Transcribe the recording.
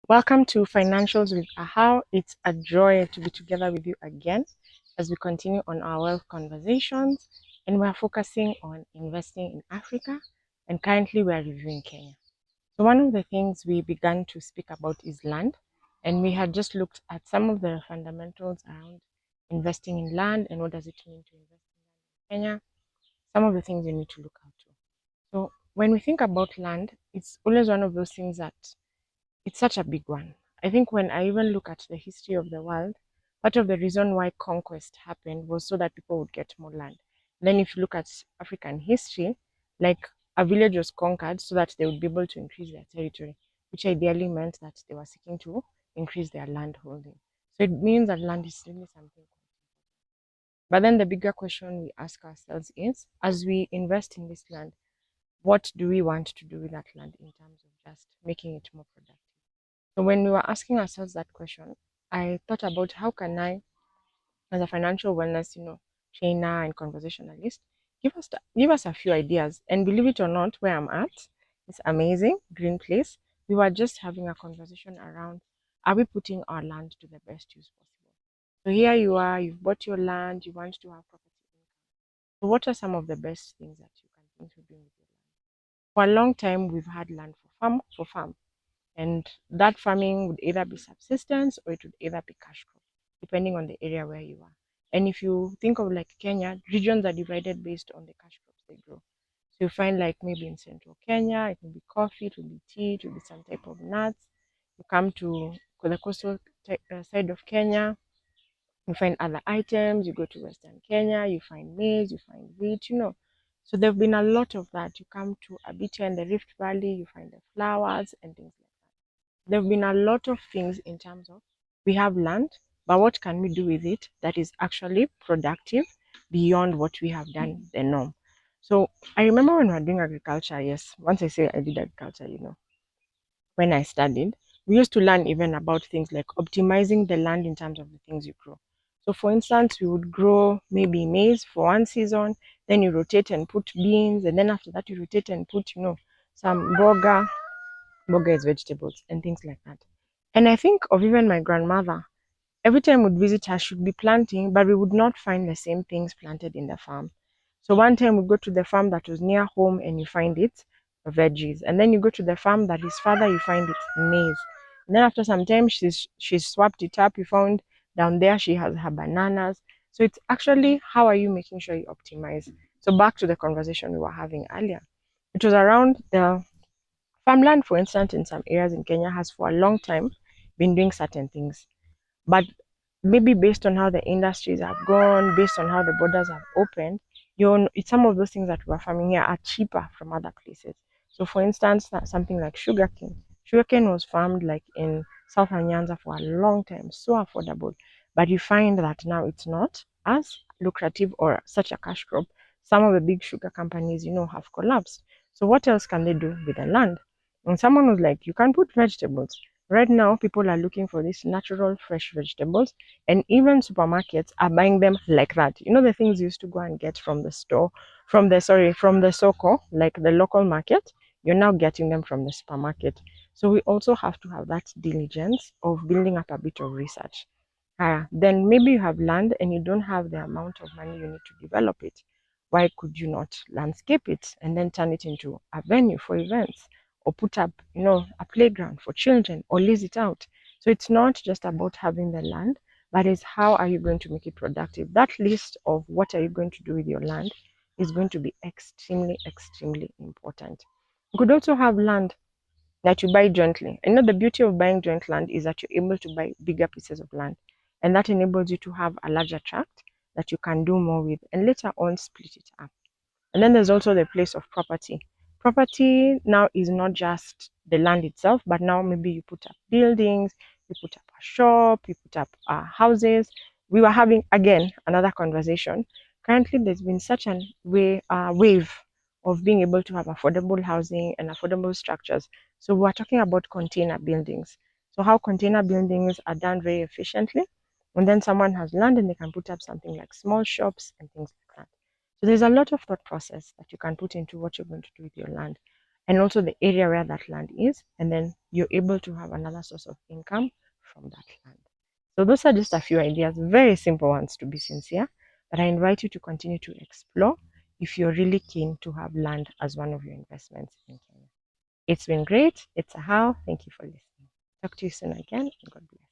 Welcome to Financials with Ahau. It's a joy to be together with you again as we continue on our wealth conversations. And we're focusing on investing in Africa. And currently, we're reviewing Kenya. So, one of the things we began to speak about is land. And we had just looked at some of the fundamentals around investing in land and what does it mean to invest in land in Kenya. Some of the things you need to look out to. So, when we think about land, it's always one of those things that it's such a big one. I think when I even look at the history of the world, part of the reason why conquest happened was so that people would get more land. Then, if you look at African history, like a village was conquered so that they would be able to increase their territory, which ideally meant that they were seeking to increase their land holding. So it means that land is really something. But then the bigger question we ask ourselves is, as we invest in this land, what do we want to do with that land in terms of just making it more productive? So when we were asking ourselves that question, I thought about how can I, as a financial wellness, trainer and conversationalist, give us a few ideas. And believe it or not, where I'm at, it's amazing, green place. We were just having a conversation around, are we putting our land to the best use possible? So here you are, you've bought your land, you want to have property income. So what are some of the best things that you can think of doing with your land? For a long time, we've had land for farm. And that farming would either be subsistence or it would either be cash crop, depending on the area where you are. And if you think of like Kenya, regions are divided based on the cash crops they grow. So you find like maybe in central Kenya, it will be coffee, it will be tea, it will be some type of nuts. You come to the coastal side of Kenya, you find other items. You go to Western Kenya, you find maize, you find wheat. So there have been a lot of that. You come to Abitia in the Rift Valley, you find the flowers and things like that. There have been a lot of things in terms of we have land, but what can we do with it that is actually productive beyond what we have done the norm? So I remember when we were doing agriculture, yes, once I say I did agriculture, when I studied, we used to learn even about things like optimizing the land in terms of the things you grow. So, for instance, we would grow maybe maize for one season, then you rotate and put beans, and then after that, you rotate and put, some boga is vegetables, and things like that. And I think of even my grandmother, every time we'd visit her, she'd be planting, but we would not find the same things planted in the farm. So one time we go to the farm that was near home and you find it veggies. And then you go to the farm that is further, you find it maize. And then after some time she's swapped it up. You found down there she has her bananas. So it's actually how are you making sure you optimize? So back to the conversation we were having earlier. It was around the farmland, for instance, in some areas in Kenya has for a long time been doing certain things. But maybe based on how the industries have gone, based on how the borders have opened, it's some of those things that we're farming here are cheaper from other places. So, for instance, something like sugarcane. Sugarcane was farmed like in southern Nyanza for a long time, so affordable. But you find that now it's not as lucrative or such a cash crop. Some of the big sugar companies, have collapsed. So, what else can they do with the land? And someone was like, you can put vegetables. Right now, people are looking for these natural, fresh vegetables, and even supermarkets are buying them like that. The things you used to go and get from the store, from the soko, like the local market, you're now getting them from the supermarket. So we also have to have that diligence of building up a bit of research. Then maybe you have land and you don't have the amount of money you need to develop it. Why could you not landscape it and then turn it into a venue for events? Or put up, a playground for children or lease it out. So it's not just about having the land, but it's how are you going to make it productive. That list of what are you going to do with your land is going to be extremely, extremely important. You could also have land that you buy jointly. And the beauty of buying joint land is that you're able to buy bigger pieces of land. And that enables you to have a larger tract that you can do more with and later on split it up. And then there's also the place of property. Property now is not just the land itself, but now maybe you put up buildings, you put up a shop, you put up houses. We were having, again, another conversation. Currently, there's been such a wave of being able to have affordable housing and affordable structures. So we're talking about container buildings. So how container buildings are done very efficiently. And then someone has land and they can put up something like small shops and things like that. So there's a lot of thought process that you can put into what you're going to do with your land. and also the area where that land is, and then you're able to have another source of income from that land. So those are just a few ideas, very simple ones to be sincere, but I invite you to continue to explore if you're really keen to have land as one of your investments in Kenya. It's been great. It's Ahau. Thank you for listening. Talk to you soon again, and God bless.